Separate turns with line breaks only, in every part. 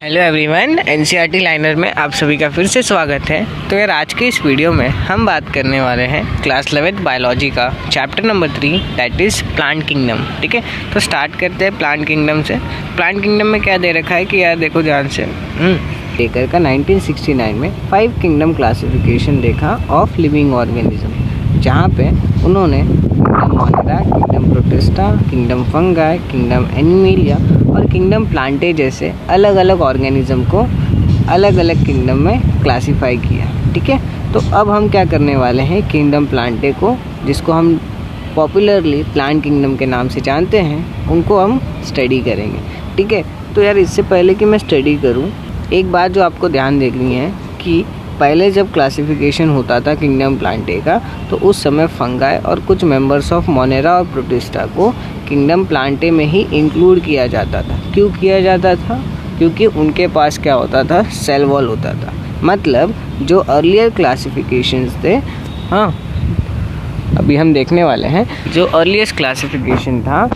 Hello everyone, NCERT liner में आप सभी का फिर से स्वागत है। तो यार आज के इस वीडियो में हम बात करने वाले हैं क्लास 11th बायोलॉजी का chapter number 3 that is plant kingdom. ठीक है, तो स्टार्ट करते हैं प्लांट किंगडम से। प्लांट किंगडम में क्या दे रखा है कि यार देखो ध्यान से, बेकर का 1969 में 5 किंगडम क्लासिफिकेशन देखा ऑफ लिविंग ऑर्गेनिज्म, जहाँ पे उन्होंने kingdom Monera, kingdom protista, kingdom fungi, kingdom animalia और किंगडम प्लांटे जैसे अलग अलग ऑर्गेनिज्म को अलग अलग किंगडम में क्लासिफाई किया। ठीक है, तो अब हम क्या करने वाले हैं, किंगडम प्लांटे को, जिसको हम पॉपुलरली प्लांट किंगडम के नाम से जानते हैं, उनको हम स्टडी करेंगे। ठीक है, तो यार इससे पहले कि मैं स्टडी करूं, एक बात जो आपको ध्यान देखनी है कि पहले जब क्लासिफिकेशन होता था किंगडम प्लांटे का, तो उस समय फंगाई और कुछ मेंबर्स ऑफ मोनेरा और प्रोटिस्टा को किंगडम प्लांटे में ही इंक्लूड किया जाता था। क्यों किया जाता था? क्योंकि उनके पास क्या होता था, सेल वॉल होता था। मतलब जो अर्लियर क्लासिफिकेशंस थे, हाँ अभी हम देखने वाले हैं, जो अर्लीस्ट क्लासिफिकेशन था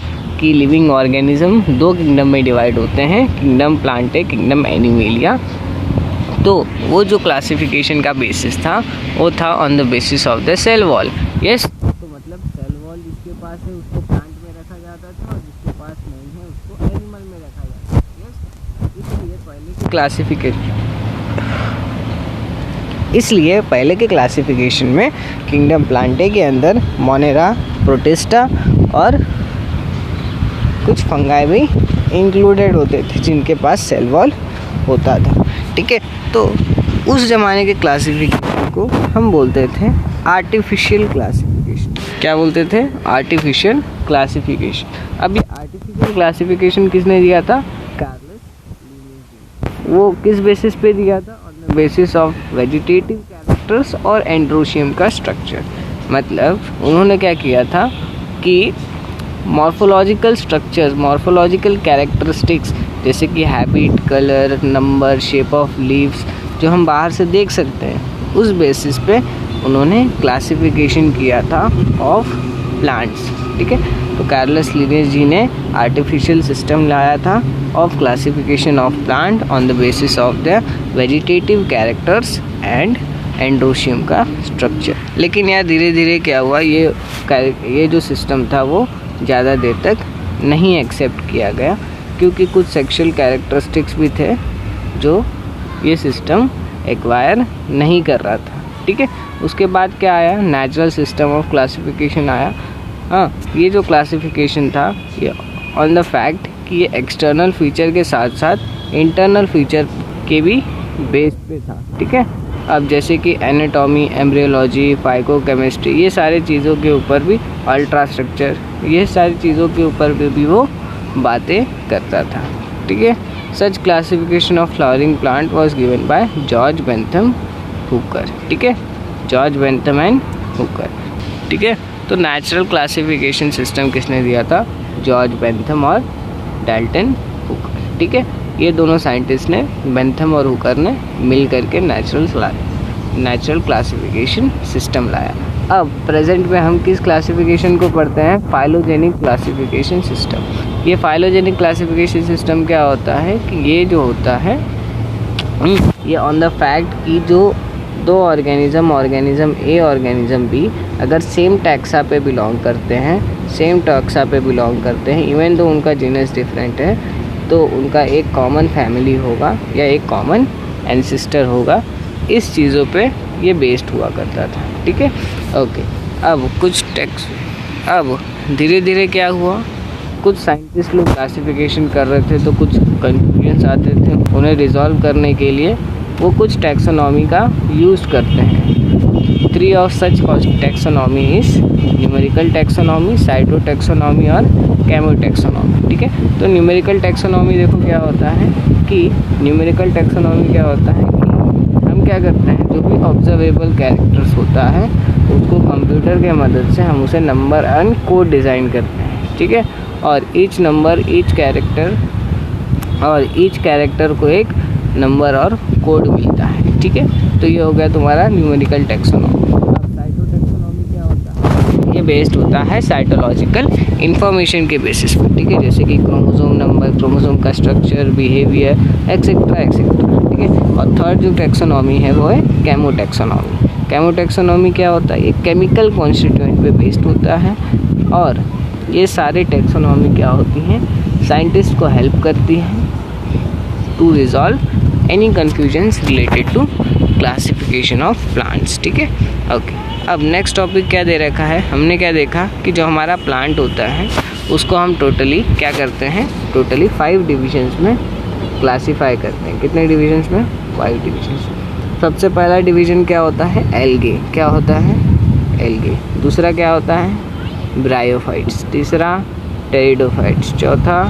कि लिविंग ऑर्गेनिज्म 2 किंगडम में डिवाइड होते हैं, किंगडम प्लांटे, किंगडम एनिमेलिया। तो वो जो क्लासिफिकेशन का बेसिस था वो था on the basis of the cell wall. Yes, तो मतलब सेल वॉल जिसके पास है उसको प्लांट में रखा जाता था और जिसके पास नहीं है उसको एनिमल में रखा जाता था। यस, इसलिए पहले के क्लासिफिकेशन में किंगडम प्लांटे के अंदर मोनेरा, प्रोटिस्टा और कुछ फंगाई भी इंक्लूडेड होते थे जिनके पास सेल वॉल होता था। ठीक है, तो उस ज़माने के क्लासिफिकेशन को हम बोलते थे आर्टिफिशियल क्लासिफिकेशन। क्या बोलते थे? Artificial classification. अब ये आर्टिफिशियल क्लासिफिकेशन किसने दिया था? Carolus Linnaeus. वो किस बेसिस पे दिया था? On the basis of vegetative characters और एंड्रोशियम का स्ट्रक्चर। मतलब उन्होंने क्या किया था कि मॉर्फोलॉजिकल स्ट्रक्चर्स, मॉर्फोलॉजिकल कैरेक्टरिस्टिक्स जैसे कि habit, colour, number, shape of leaves जो हम बाहर से देख सकते हैं, उस बेसिस पे उन्होंने क्लासिफिकेशन किया था ऑफ प्लांट्स। ठीक है, तो कार्लस लिनेज जी ने आर्टिफिशियल सिस्टम लाया था of classification of plant on the basis of the vegetative characters and androecium का स्ट्रक्चर। लेकिन यार धीरे धीरे क्या हुआ, ये जो सिस्टम था वो ज़्यादा देर तक नहीं एक्सेप्ट किया गया, क्योंकि कुछ सेक्सुअल कैरेक्टरिस्टिक्स भी थे जो ये सिस्टम एक्वायर नहीं कर रहा था। ठीक है, उसके बाद क्या आया, नेचुरल सिस्टम ऑफ क्लासिफिकेशन आया। हाँ, ये जो क्लासिफिकेशन था ये ऑन द फैक्ट कि ये एक्सटर्नल फीचर के साथ साथ इंटरनल फीचर के भी बेस पे था। ठीक है, अब जैसे कि एनाटॉमी, एम्ब्रियोलॉजी, फाइकोकेमिस्ट्री, ये सारी चीज़ों के ऊपर भी, अल्ट्रा स्ट्रक्चर, ये सारी चीज़ों के ऊपर भी वो बातें करता था। ठीक है, such classification of flowering plant was given by George Bentham Hooker. ठीक है, जॉर्ज बेंथम एंड हुकर। ठीक है, तो नेचुरल क्लासिफिकेशन सिस्टम किसने दिया था? जॉर्ज बेंथम और डाल्टन हुकर। ठीक है, ये दोनों साइंटिस्ट ने, बेंथम और हुकर ने मिल करके नेचुरल क्लासिफिकेशन सिस्टम लाया। अब प्रेजेंट में हम किस क्लासिफिकेशन को पढ़ते हैं? Phylogenic classification system. ये फाइलोजेनिक क्लासिफिकेशन सिस्टम क्या होता है कि ये जो होता है ये ऑन द फैक्ट कि जो 2 ऑर्गेनिज्म ए, ऑर्गेनिज्म बी अगर सेम टैक्सा पे बिलोंग करते हैं, इवन तो उनका जीनस डिफरेंट है, तो उनका एक कॉमन फैमिली होगा या एक कॉमन एंसेस्टर होगा। इस चीज़ों पे ये बेस्ड हुआ करता था। ठीक है, ओके। अब कुछ अब धीरे धीरे क्या हुआ, कुछ साइंटिस्ट लोग क्लासिफिकेशन कर रहे थे तो कुछ कंफ्यूजन्स आते थे, उन्हें रिजॉल्व करने के लिए वो कुछ टैक्सोनॉमी का यूज़ करते हैं। 3 of such taxonomy is numerical taxonomy, cyto taxonomy और कैमो टैक्सोनॉमी। ठीक है, तो न्यूमेरिकल टैक्सोनॉमी देखो क्या होता है कि न्यूमेरिकल टैक्सोनॉमी क्या होता है कि हम क्या करते हैं, जो भी ऑब्जर्वेबल कैरेक्टर्स होता है उसको कंप्यूटर के मदद से हम उसे नंबर एंड कोड डिज़ाइन करते हैं। ठीक है, और ईच नंबर, ईच कैरेक्टर को एक नंबर और कोड मिलता है। ठीक है, तो ये हो गया तुम्हारा न्यूमेरिकल टैक्सोनॉमी। अब साइटो टैक्सोनॉमी क्या होता है? ये बेस्ड होता है साइटोलॉजिकल इंफॉर्मेशन के बेसिस पर, ठीक है, जैसे कि क्रोमोसोम नंबर, क्रोमोसोम का स्ट्रक्चर, बिहेवियर एक्सेट्रा एक्सेट्रा, ठीक है। और थर्ड जो टैक्सोनॉमी है वो है केमोटैक्सोनॉमी। केमोटैक्सोनॉमी क्या होता है, ये केमिकल कॉन्स्टिट्यूएंट पे बेस्ड होता है, और ये सारे टैक्सोनॉमी क्या होती हैं, साइंटिस्ट को हेल्प करती हैं to resolve any confusions related to classification of plants, ठीक है। ओके, अब नेक्स्ट टॉपिक क्या दे रखा है, हमने क्या देखा कि जो हमारा प्लांट होता है उसको हम टोटली क्या करते हैं, टोटली 5 डिविजन्स में क्लासीफाई करते हैं। कितने डिविजन्स में, 5 डिविजन्स। सबसे पहला डिवीज़न क्या होता है, एल्गे। क्या होता है, एल्गे। दूसरा क्या होता है, ब्रायोफाइट्स। तीसरा टेरिडोफाइट्स। चौथा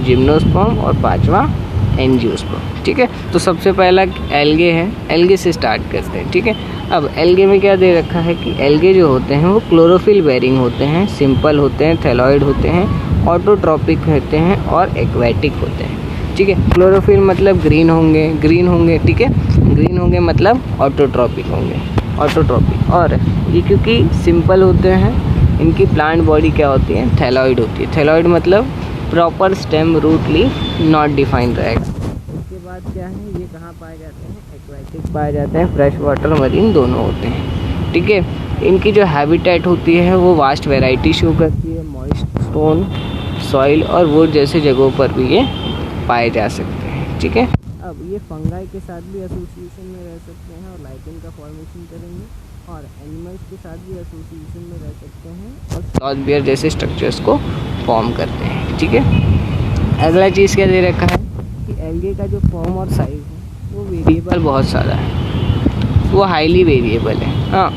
जिम्नोस्पर्म, और पांचवा एंजियोस्पर्म, ठीक है। तो सबसे पहला एल्गे है, एल्गे से स्टार्ट करते हैं, ठीक है। अब एल्गे में क्या दे रखा है कि एल्गे जो होते हैं वो क्लोरोफिल बेरिंग होते हैं, सिंपल होते हैं, थैलॉइड होते हैं, ऑटोट्रॉपिक होते हैं और एक्वेटिक होते हैं, ठीक है। क्लोरोफिल मतलब ग्रीन होंगे, ठीक है। ग्रीन होंगे मतलब ऑटोट्रॉपिक होंगे, ऑटोट्रॉपिक। और ये क्योंकि सिंपल होते हैं, इनकी प्लांट बॉडी क्या होती है, थैलॉइड होती है। थैलॉइड मतलब proper stem, root, leaf not define रहेगा। उसके बाद क्या है, ये कहाँ पाए जाते हैं, एक्वेटिक पाए जाते हैं, फ्रेश वाटर, मरीन दोनों होते हैं, ठीक है। इनकी जो हैबिटेट होती है वो वास्ट वैरायटी शो करती है, मॉइस्ट स्टोन, सॉइल और वुड जैसे जगहों पर भी ये पाए जा सकते हैं, ठीक है। अब ये फंगाई के साथ भी एसोसिएशन में रह सकते हैं और लाइकेन का फॉर्मेशन करेंगे, और एनिमल्स के साथ भी एसोसिएशन में रह सकते हैं और क्लॉथ बियर जैसे स्ट्रक्चर्स को फॉर्म करते हैं, ठीक है। अगला चीज़ क्या दे रखा है कि एल्गे का जो फॉर्म और साइज़ है वो वेरिएबल बहुत सारा है, वो हाईली वेरिएबल है। हाँ,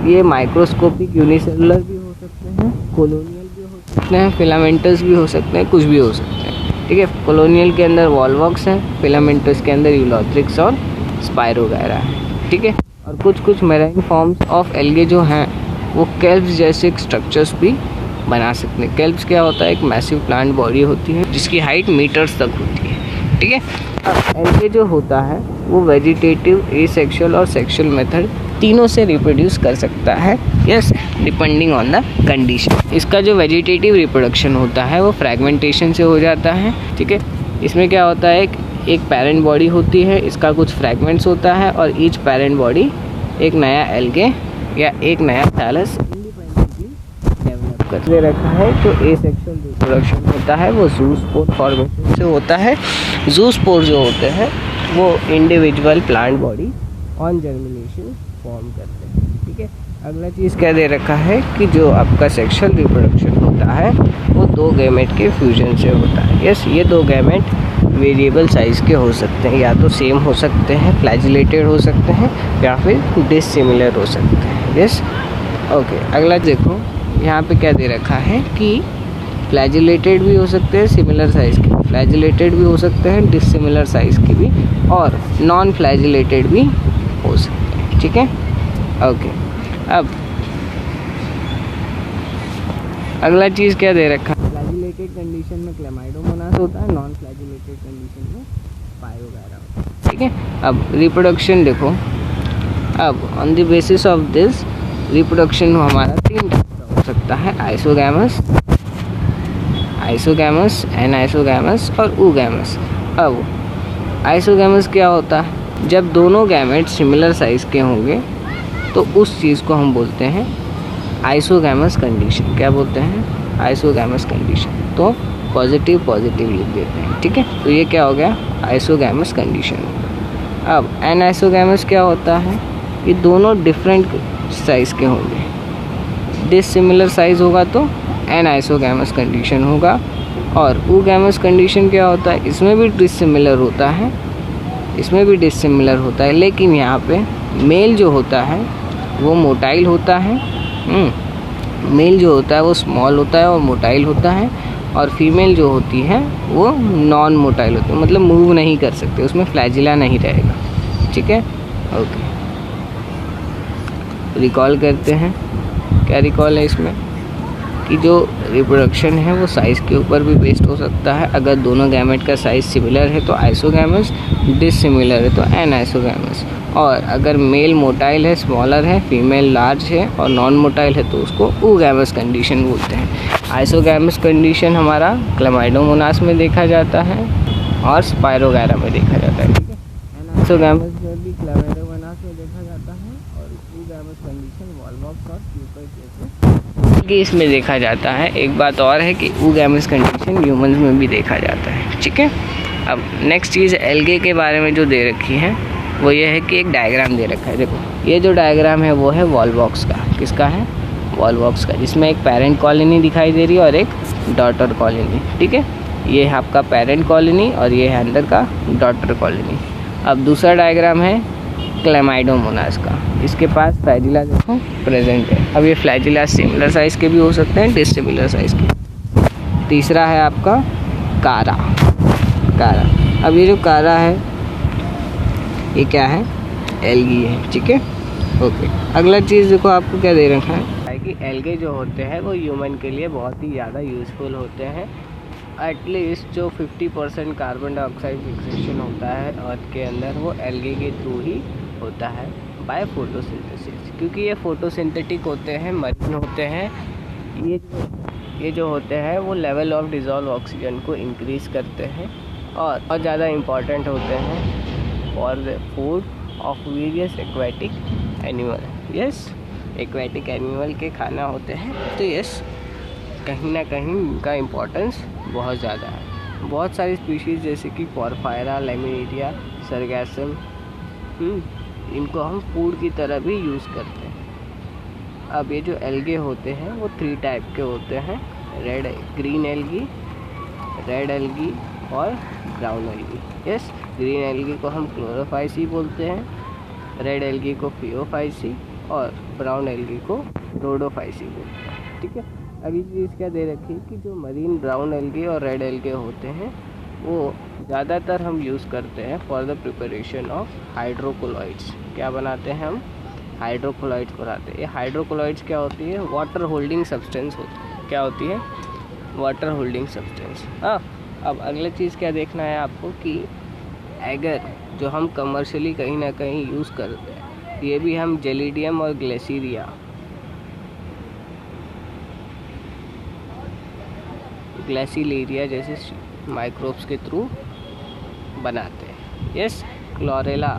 ये माइक्रोस्कोपिक यूनिसेलुलर भी हो सकते हैं, कॉलोनियल भी हो सकते हैं, फिलामेंटस भी हो सकते हैं, कुछ भी हो सकते हैं, ठीक है। कॉलोनियल के अंदर वॉल्वॉक्स है, फिलामेंटस के अंदर यूलोथ्रिक्स और स्पायरोगैरा है, ठीक है। और कुछ मेराइन फॉर्म्स ऑफ एल्गे जो हैं वो केल्प्स जैसे स्ट्रक्चर्स भी बना सकते हैं। केल्प्स क्या होता है, एक मैसिव प्लांट बॉडी होती है जिसकी हाइट मीटर्स तक होती है, ठीक है। अब एल्गे जो होता है वो वेजिटेटिव, एसेक्सुअल और सेक्सुअल मेथड तीनों से रिप्रोड्यूस कर सकता है, yes, depending on the condition. इसका जो वेजिटेटिव रिप्रोडक्शन होता है वो फ्रैगमेंटेशन से हो जाता है, ठीक है। इसमें क्या होता है, एक पेरेंट बॉडी होती है, इसका कुछ फ्रैगमेंट्स होता है और ईच पेरेंट बॉडी एक नया एल्गे या एक नया थैलस इंडिपेंडेंटली डेवलप करके रखा है। जो एसेक्सुअल रिप्रोडक्शन होता है वो ज़ूस्पोर फॉर्मेशन से होता है। ज़ूस्पोर जो होते हैं वो individual plant body on germination form करते हैं, ठीक है। अगला चीज़ क्या दे रखा है कि जो आपका सेक्सुअल रिप्रोडक्शन होता है वो 2 गैमेट के फ्यूजन से होता है, यस। ये 2 गैमेट वेरिएबल साइज़ के हो सकते हैं, या तो सेम हो सकते हैं, फ्लैजिलेटेड हो सकते हैं, या फिर डिसिमिलर हो सकते हैं, यस। ओके, अगला देखो, यहाँ पे क्या दे रखा है कि फ्लैजिलेटेड भी हो सकते हैं, सिमिलर साइज़ के, फ्लैजिलेटेड भी हो सकते हैं, डिसिमिलर साइज़ के भी, और नॉन फ्लैजिलेटेड भी हो सकते हैं, ठीक है। ओके, अब अगला चीज़ क्या दे रखा है, फ्लैजिलेटेड कंडीशन में क्लेमाइडोमोनास होता है, नॉन फ्लैजिलेटेड कंडीशन में स्पायरोगैरा होता है, ठीक है। अब रिप्रोडक्शन देखो, अब on the basis of this reproduction हमारा 3 हो सकता है, आइसोगैमस, एनाइसोगैमस और ऊगैमस। अब आइसोगैमस क्या होता है, जब दोनों गैमेट सिमिलर साइज़ के होंगे तो उस चीज़ को हम बोलते हैं आइसोगैमस कंडीशन। क्या बोलते हैं, आइसोगैमस कंडीशन। तो पॉजिटिव लिख देते हैं, ठीक है। तो ये क्या हो गया, आइसोगैमस कंडीशन। अब एनाइसोगैमस क्या होता है, ये दोनों डिफरेंट साइज़ के होंगे, डिसिमिलर साइज़ होगा तो एनाइसोगैमस कंडीशन होगा। और ऊगैमस कंडीशन क्या होता है, इसमें भी डिसिमिलर होता है, लेकिन यहाँ पे मेल जो होता है वो मोटाइल होता है, मेल जो होता है वो स्मॉल होता है और मोटाइल होता है, और फीमेल जो होती है वो नॉन मोटाइल होती है, मतलब मूव नहीं कर सकते, उसमें फ्लैजिला नहीं रहेगा, ठीक है। ओके, रिकॉल करते हैं, क्या रिकॉल है इसमें कि जो रिप्रोडक्शन है वो साइज़ के ऊपर भी बेस्ड हो सकता है। अगर दोनों गैमेट का साइज़ सिमिलर है तो आइसोगैमस, डिससिमिलर है तो एनाइसोगैमस। और अगर मेल मोटाइल है, स्मॉलर है, फीमेल लार्ज है और नॉन मोटाइल है तो उसको ऊगैमस कंडीशन बोलते हैं। आइसोगैमस कंडीशन हमारा क्लामाइडोमोनास में देखा जाता है और स्पायरोगैरा में देखा जाता है, ठीक है। एनाइसोगैमस जो भी क्लामाइडोमोनास में देखा जाता है और ऊगैमस कंडीशन वॉल्वॉक्स और प्यूपर जैसे इसमें देखा जाता है। एक बात और है कि ऊगैमस कंडीशन ह्यूमंस में भी देखा जाता है, ठीक है। अब नेक्स्ट चीज़ एल्गे के बारे में जो दे रखी है वो ये है कि एक डायग्राम दे रखा है। देखो ये जो डायग्राम है वो है वॉल्वॉक्स का। किसका है? वॉल्वॉक्स का, जिसमें एक पेरेंट कॉलोनी दिखाई दे रही है और एक डॉटर कॉलोनी, ठीक है। ये है आपका पेरेंट कॉलोनी और ये है अंदर का डॉटर कॉलोनी। अब दूसरा डायग्राम है क्लामाइडोमोनास का। इसके पास फ्लैजिला देखो प्रेजेंट है। अब ये फ्लैजिला सिमिलर साइज़ के भी हो सकते हैं, डिसिमिलर साइज़ के। तीसरा है आपका कारा। अब ये जो कारा है ये क्या है? एल्गी है, ठीक है, ओके। अगला चीज़ देखो आपको क्या दे रखा है कि एल्गे जो होते हैं वो ह्यूमन के लिए बहुत ही ज़्यादा यूज़फुल होते हैं। एटलीस्ट जो 50% कार्बन डाइऑक्साइड फिक्सेशन होता है अर्थ के अंदर वो एल्गे के थ्रू ही होता है बाय फोटोसिंथेसिस, क्योंकि ये फोटोसिंथेटिक होते हैं, मरीन होते हैं। ये जो होते हैं वो लेवल ऑफ डिज़ोल्व ऑक्सीजन को इंक्रीज़ करते हैं और बहुत ज़्यादा इम्पॉर्टेंट होते हैं for the food of various aquatic animal. Yes, aquatic animal के खाना होते हैं, तो यस कहीं ना कहीं इनका इम्पोर्टेंस बहुत ज़्यादा है। बहुत सारी स्पीशीज़ जैसे कि पोरफायरा, लेमिनेरिया, सरगैसम, इनको हम फूड की तरह भी यूज़ करते हैं। अब ये जो एल्गे होते हैं वो 3 टाइप के होते हैं, ग्रीन एल्गी, रेड एल्गी और brown algae. Yes, green algae को हम क्लोरोफाइसी बोलते हैं, रेड एल्गी को फियोफाइसी और ब्राउन एल्गी को रोडोफाइसी बोलते हैं, ठीक है। अभी चीज़ क्या दे रखी है कि जो मरीन ब्राउन एल्गे और रेड एल्गे होते हैं वो ज़्यादातर हम यूज़ करते हैं फॉर द प्रिपरेशन ऑफ हाइड्रोकोलॉइड्स। क्या बनाते हैं हम? हाइड्रोकोलॉइड्स बनाते हैं। ये हाइड्रोकोलॉइड्स क्या होती है? वाटर होल्डिंग सब्सटेंस होती है। क्या होती है? Water holding substance. हाँ, अब अगला चीज़ क्या देखना है आपको कि एगर जो हम कमर्शियली कहीं ना कहीं यूज़ करते हैं, ये भी हम जेलिडियम और ग्लेसिलेरिया जैसे माइक्रोब्स के थ्रू बनाते हैं। यस, क्लोरेला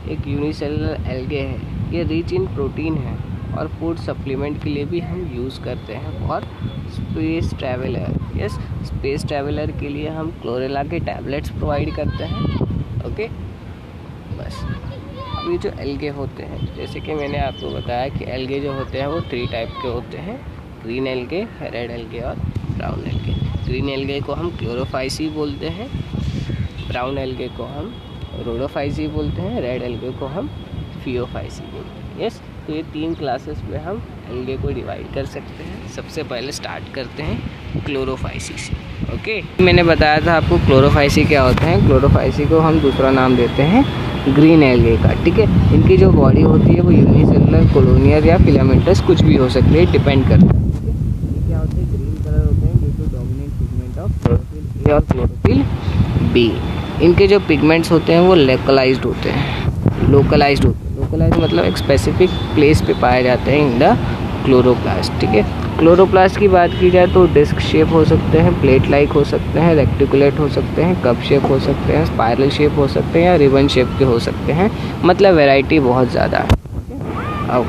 एक यूनिसेलुलर एल्गे है, ये रिच इन प्रोटीन है और फूड सप्लीमेंट के लिए भी हम यूज़ करते हैं। और space traveller, yes, space traveller के लिए हम क्लोरेला के टैबलेट्स प्रोवाइड करते हैं, ओके। बस अब ये जो एल्गे होते हैं, जैसे कि मैंने आपको बताया कि एल्गे जो होते हैं वो 3 टाइप के होते हैं, ग्रीन एल्गे, रेड एल्गे और ब्राउन एल्गे। ग्रीन एल्गे को हम क्लोरोफाइसी बोलते हैं, ब्राउन एल्गे को हम रोडोफाइसी बोलते हैं, रेड एल्गे को हम फियोफाइसी बोलते हैं। यस, तो ये 3 क्लासेस में हम एल्गे को डिवाइड कर सकते हैं। सबसे पहले स्टार्ट करते हैं क्लोरोफाइसी से, ओके। मैंने बताया था आपको क्लोरोफाइसी क्या होते हैं। क्लोरोफाइसी को हम दूसरा नाम देते हैं ग्रीन एल्गे का, ठीक है। इनकी जो बॉडी होती है वो यूनिसेलुलर, कोलोनियल या फिलामेंटस कुछ भी हो सकती है, डिपेंड करता है। ये क्या होते हैं? ग्रीन कलर होते हैं due to dominant pigment of chlorophyll A और क्लोरोफिल बी। इनके जो पिगमेंट्स होते हैं वो लोकलाइज्ड होते हैं। लोकलाइज्ड मतलब एक स्पेसिफिक प्लेस पे पाए जाते हैं इन द क्लोरोप्लास्ट, ठीक है। क्लोरोप्लास्ट की बात की जाए तो डिस्क शेप हो सकते हैं, प्लेट लाइक हो सकते हैं, रेक्टिकुलेट हो सकते हैं, कप शेप हो सकते हैं, स्पाइरल शेप हो सकते हैं या रिबन शेप के हो सकते हैं। मतलब वैरायटी बहुत ज़्यादा है। अब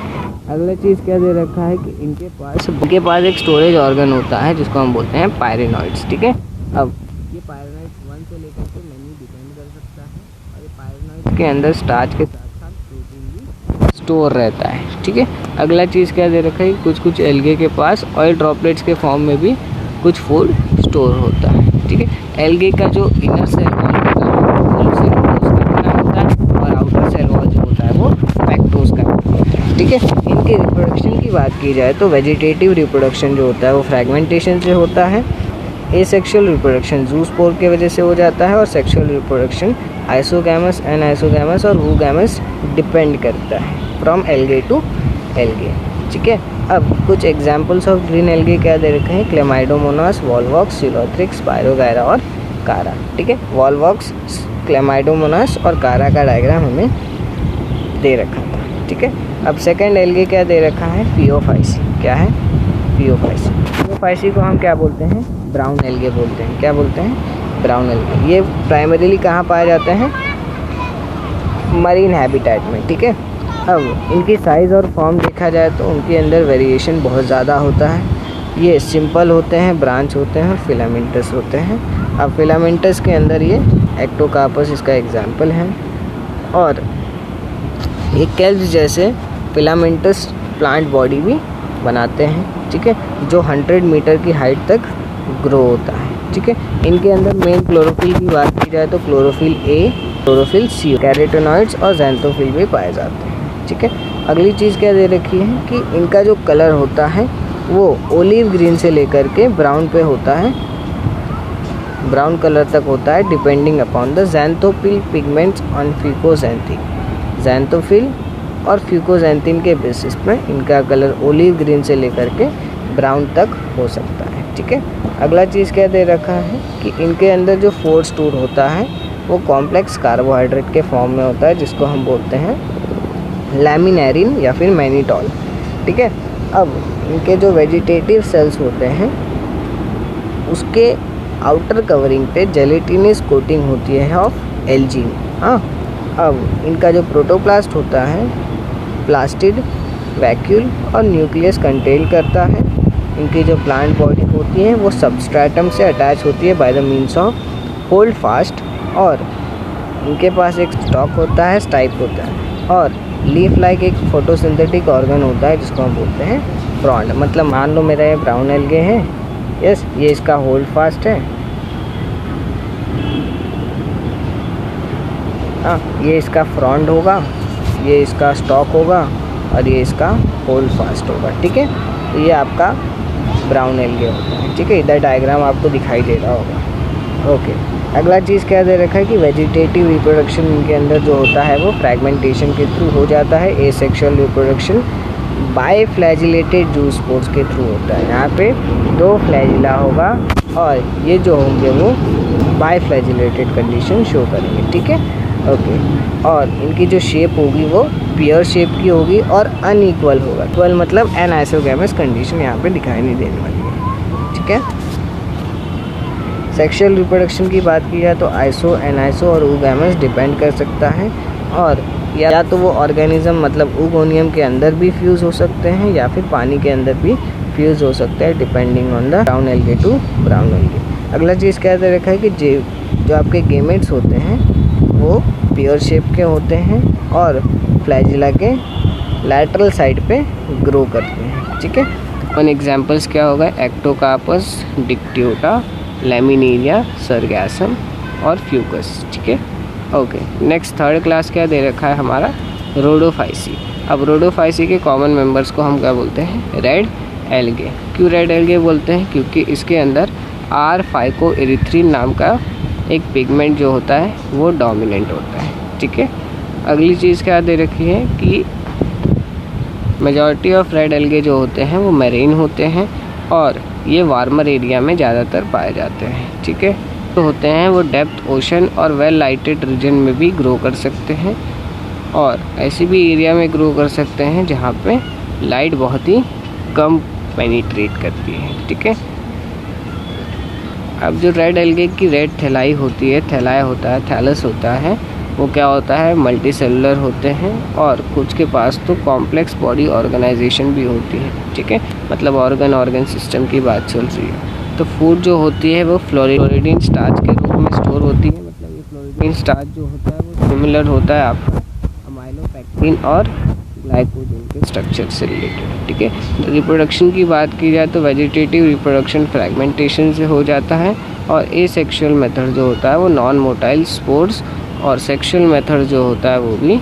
अगला चीज़ क्या दे रखा है कि इनके पास एक स्टोरेज ऑर्गन होता है जिसको हम बोलते हैं पायरेनॉइड्स, ठीक है। अब ये पायरेनॉइड्स 1 से लेकर के मेनी डिपेंड कर सकता है और ये पायरेनॉइड्स के अंदर स्टार्च के साथ साथ प्रोटीन भी स्टोर रहता है, ठीक है। अगला चीज़ क्या दे रखा है कि कुछ एल्गे के पास ऑयल ड्रॉपलेट्स के फॉर्म में भी कुछ फूड स्टोर होता है, ठीक है। एल्गे का जो इनर सेल वॉल होता है वो सेलुलोज का बना होता है और आउटर सेल वॉल जो होता है वो पैक्टोज का होता है, ठीक है। इनके रिप्रोडक्शन की बात की जाए तो वेजिटेटिव रिप्रोडक्शन जो होता है वो फ्रैगमेंटेशन से होता है। एसेक्सुअल रिप्रोडक्शन जूस्पोर की वजह से हो जाता है और सेक्सुअल रिप्रोडक्शन आइसोगैमस, एनाइसोगैमस और वूगैमस डिपेंड करता है फ्रॉम एल्गे टू एल्गे, ठीक है। अब कुछ एग्जाम्पल्स ऑफ ग्रीन एल्गे क्या दे रखे हैं, क्लेमाइडोमोनास, वॉलवॉक्स, सिलोथ्रिक्स, स्पायरोगायरा और कारा। ठीक है, वॉलवॉक्स, क्लेमाइडोमोनास और कारा का डायग्राम हमें दे रखा था। ठीक है, अब सेकंड एल्गे क्या दे रखा है, पियोफाइसी। क्या है, पियोफाइसी। पियोफाइसी को हम क्या बोलते हैं, ब्राउन एल्गे बोलते हैं। क्या बोलते हैं, ब्राउन एल्गे। ये प्राइमरीली कहाँ पाए जाते हैं, मरीन हैबिटेट में। ठीक है, अब इनकी साइज़ और फॉर्म देखा जाए तो उनके अंदर वेरिएशन बहुत ज़्यादा होता है। ये सिंपल होते हैं, ब्रांच होते हैं और फिलामेंटस होते हैं। अब फिलामेंटस के अंदर ये एक्टोकार्पस इसका एग्जाम्पल है, और एक कैल्प जैसे फिलामेंटस प्लांट बॉडी भी बनाते हैं। ठीक है, जो 100 मीटर की हाइट तक ग्रो होता है। ठीक है, इनके अंदर मेन क्लोरोफिल की बात की जाए तो chlorophyll A, chlorophyll C, carotenoids और ज़ैंथोफिल भी पाए जाते हैं। ठीक है, अगली चीज़ क्या दे रखी है कि इनका जो कलर होता है वो ओलिव ग्रीन से लेकर के ब्राउन पे होता है, ब्राउन कलर तक होता है, depending upon the xanthophyll pigments on fucoxanthin. Xanthophyll और फ्यूकोज़ैंथीन के बेसिस पे इनका कलर ओलिव ग्रीन से लेकर के ब्राउन तक हो सकता है। ठीक है, अगला चीज़ क्या दे रखा है कि इनके अंदर जो फोर्थ स्टूड होता है वो कॉम्प्लेक्स कार्बोहाइड्रेट के फॉर्म में होता है, जिसको हम बोलते हैं लैमिनेरिन या फिर मैनिटॉल। ठीक है, अब इनके जो वेजिटेटिव सेल्स होते हैं उसके आउटर कवरिंग पे जेलेटिनस कोटिंग होती है ऑफ एल्जीन। हाँ, अब इनका जो प्रोटोप्लास्ट होता है प्लास्टिड, वैक्यूल और न्यूक्लियस कंटेन करता है। इनकी जो प्लांट बॉडी होती है वो सबस्ट्रेटम से अटैच होती है by the means of hold fast, और इनके पास एक स्टॉक होता है, स्टाइप होता है, और लीफ लाइक एक फोटोसिंथेटिक ऑर्गन होता है जिसको हम बोलते हैं फ्रॉन्ड। मतलब मान लो मेरा ये ब्राउन एल्गे है, यस, ये इसका होल्ड फास्ट है, हाँ, ये इसका फ्रॉन्ड होगा, ये इसका स्टॉक होगा और ये इसका होल्ड फास्ट होगा। ठीक है, तो ये आपका ब्राउन एल्गे होता है। ठीक है, इधर डायग्राम आपको दिखाई दे रहा होगा। ओके, अगला चीज़ क्या दे रखा है कि वेजिटेटिव रिप्रोडक्शन इनके अंदर जो होता है वो फ्रैगमेंटेशन के थ्रू हो जाता है। Asexual reproduction by flagellated juice spores के थ्रू होता है। यहाँ पे 2 फ्लैजिला होगा और ये जो होंगे वो बाय फ्लैजिलेटेड कंडीशन शो करेंगे। ठीक है, ओके, और इनकी जो शेप होगी वो पियर शेप की होगी और अनइक्वल होगा। इक्वल मतलब एनाइसोगैमस कंडीशन यहाँ पे दिखाई नहीं देने वाली है। ठीक है, सेक्सुअल रिप्रोडक्शन की बात की जाए तो आइसो, एनाइसो और oogamous डिपेंड कर सकता है, और या तो वो ऑर्गेनिज्म मतलब oogoनियम के अंदर भी फ्यूज़ हो सकते हैं या फिर पानी के अंदर भी फ्यूज़ हो सकता है, depending on the brown algae to brown algae. अगला चीज़ क्या दे रखा है कि जो आपके गेमेट्स होते हैं वो पियर शेप के होते हैं और फ्लैजिला के लैटरल साइड पे ग्रो करते हैं। ठीक है, वन एग्जांपल्स क्या होगा, एक्टोकार्पस, डिक्टियोटा, लैमिनेरिया, सरगैसम और फ्यूकस। ठीक है, ओके, नेक्स्ट थर्ड क्लास क्या दे रखा है हमारा, रोडोफाइसी। अब रोडोफाइसी के कॉमन मेंबर्स को हम क्या बोलते हैं, रेड एल्गे। क्यों रेड एल्गे बोलते हैं, क्योंकि इसके अंदर R-फाइकोएरिथ्रिन नाम का एक पिगमेंट जो होता है वो डोमिनेंट होता है। ठीक है, अगली चीज़ क्या दे रखी है कि मेजॉरिटी ऑफ रेड एल्गे जो होते हैं वो मैरीन होते हैं और ये वार्मर एरिया में ज़्यादातर पाए जाते हैं। ठीक है, तो होते हैं वो डेप्थ ओशन और वेल लाइटेड रीजन में भी ग्रो कर सकते हैं, और ऐसी भी एरिया में ग्रो कर सकते हैं जहाँ पे लाइट बहुत ही कम पेनिट्रेट करती है। ठीक है, अब जो रेड एल्गे की रेड थैलाई होती है, थैलाया होता है, थैलस होता है, वो क्या होता है, मल्टी सेलुलर होते हैं और कुछ के पास तो कॉम्प्लेक्स बॉडी ऑर्गेनाइजेशन भी होती है। ठीक है, मतलब ऑर्गन सिस्टम की बात चल रही है। तो फूड जो होती है वो फ्लोरिडीन स्टार्च के रूप में स्टोर होती है। मतलब ये फ्लोरिडीन स्टार्च जो होता है वो सिमिलर होता है आपका अमाइलोपेक्टिन और ग्लाइकोजन के स्ट्रक्चर से रिलेटेड। ठीक है, रिप्रोडक्शन की बात की जाए तो वेजिटेटिव रिप्रोडक्शन फ्रैगमेंटेशन से हो जाता है, और एसेक्सुअल मेथड जो होता है वो नॉन मोटाइल स्पोर्स, और सेक्सुअल मेथड जो होता है वो भी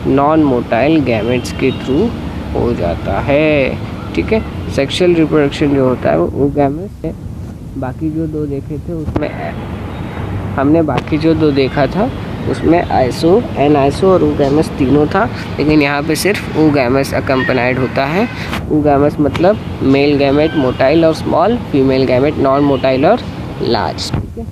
नॉन मोटाइल गैमेट्स के थ्रू हो जाता है। ठीक है, सेक्सुअल रिप्रोडक्शन जो होता है वो गैमेट्स है। बाकी जो 2 देखे थे उसमें हमने बाकी जो 2 देखा था उसमें आइसो, एनाइसो और ऊगैमस तीनों था, लेकिन यहाँ पे सिर्फ ऊगैमस अकम्पनाइड होता है। ऊगैमस मतलब मेल गैमेट मोटाइल और small, female gamete non motile और लार्ज। ठीक है,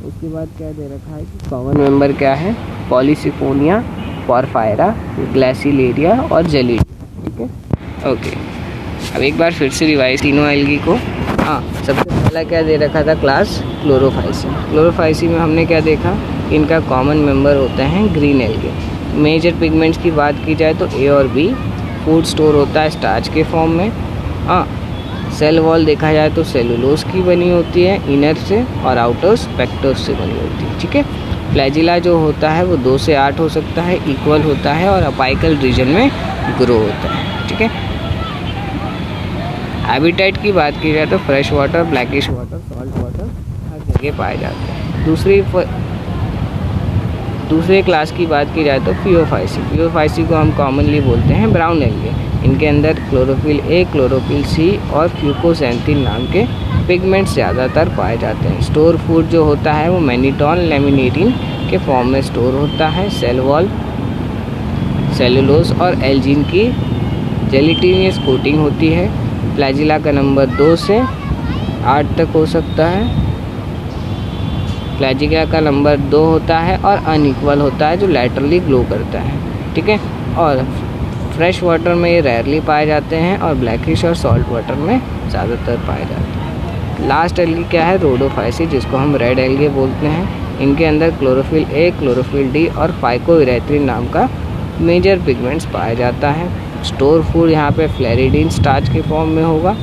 उसके बाद क्या दे रखा है कि कॉमन मेंबर क्या है, पॉलीसिफोनिया, पोरफायरा, ग्लैसिलेरिया और जेली। ठीक है, ओके। अब एक बार फिर से रिवाइज तीनों एल्गी को। हाँ, सबसे पहला क्या दे रखा था क्लास, क्लोरोफाइसी। क्लोरोफाइसी में हमने क्या देखा, इनका कॉमन मेंबर होते हैं ग्रीन एल्गे। मेजर पिगमेंट्स की बात की जाए तो ए और बी। फूड स्टोर होता है स्टार्च के फॉर्म में। हाँ, सेल वॉल देखा जाए तो सेलुलोज की बनी होती है इनर से, और आउटर स्पेक्टोस से बनी होती है। ठीक है, फ्लैजिला जो होता है वो 2 से 8 हो सकता है, इक्वल होता है और अपाइकल रीजन में ग्रो होता है। ठीक है, हैबिटेट की बात की जाए तो fresh water, blackish water, salt water हर जगह पाए जाते हैं। दूसरे क्लास की बात की जाए तो फियोफाइसी। फियोफाइसी को हम कॉमनली बोलते हैं ब्राउन एल्गे। इनके अंदर क्लोरोफिल ए, क्लोरोफिल सी और फ्यूकोसैंथिन नाम के पिगमेंट्स ज़्यादातर पाए जाते हैं। स्टोर फूड जो होता है वो मैनिटॉन, लेमिनेटिन के फॉर्म में स्टोर होता है। सेल वॉल सेलुलोज और एल्जिन की जेलेटिनियस कोटिंग होती है। फ्लैजिला का नंबर 2 से 8 तक हो सकता है। फ्लैजिला का नंबर 2 होता है और अनइक्वल होता है, जो लैटरली ग्लो करता है। ठीक है, और फ्रेश वाटर में ये रेयरली पाए जाते हैं और ब्लैकिश और सॉल्ट वाटर में ज़्यादातर पाए जाते हैं। लास्ट एल्गी क्या है, रोडोफाइसी, जिसको हम रेड एल्गे बोलते हैं। इनके अंदर क्लोरोफिल ए, क्लोरोफिल डी और फाइकोइरेथ्रिन नाम का मेजर पिगमेंट्स पाया जाता है। स्टोर फूड यहाँ पे फ्लेरिडीन स्टार्च के फॉर्म में होगा।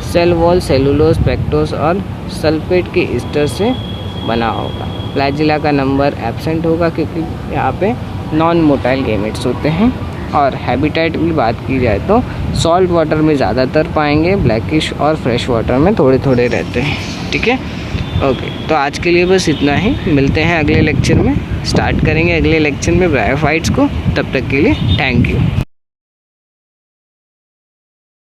सेल वॉल सेलुलोज, पेक्टोस और सल्फेट के ईस्टर से बना होगा। फ्लैजिला का नंबर एब्सेंट होगा क्योंकि यहाँ पे नॉन मोटाइल गैमेट्स होते हैं। और हैबिटेट की बात की जाए तो सॉल्ट वाटर में ज़्यादातर पाएंगे, ब्लैकिश और फ्रेश वाटर में थोड़े थोड़े रहते हैं। ठीक है, ओके। तो आज के लिए बस इतना ही, मिलते हैं अगले लेक्चर में। स्टार्ट करेंगे अगले लेक्चर में ब्रायोफाइट्स को। तब तक के लिए थैंक यू।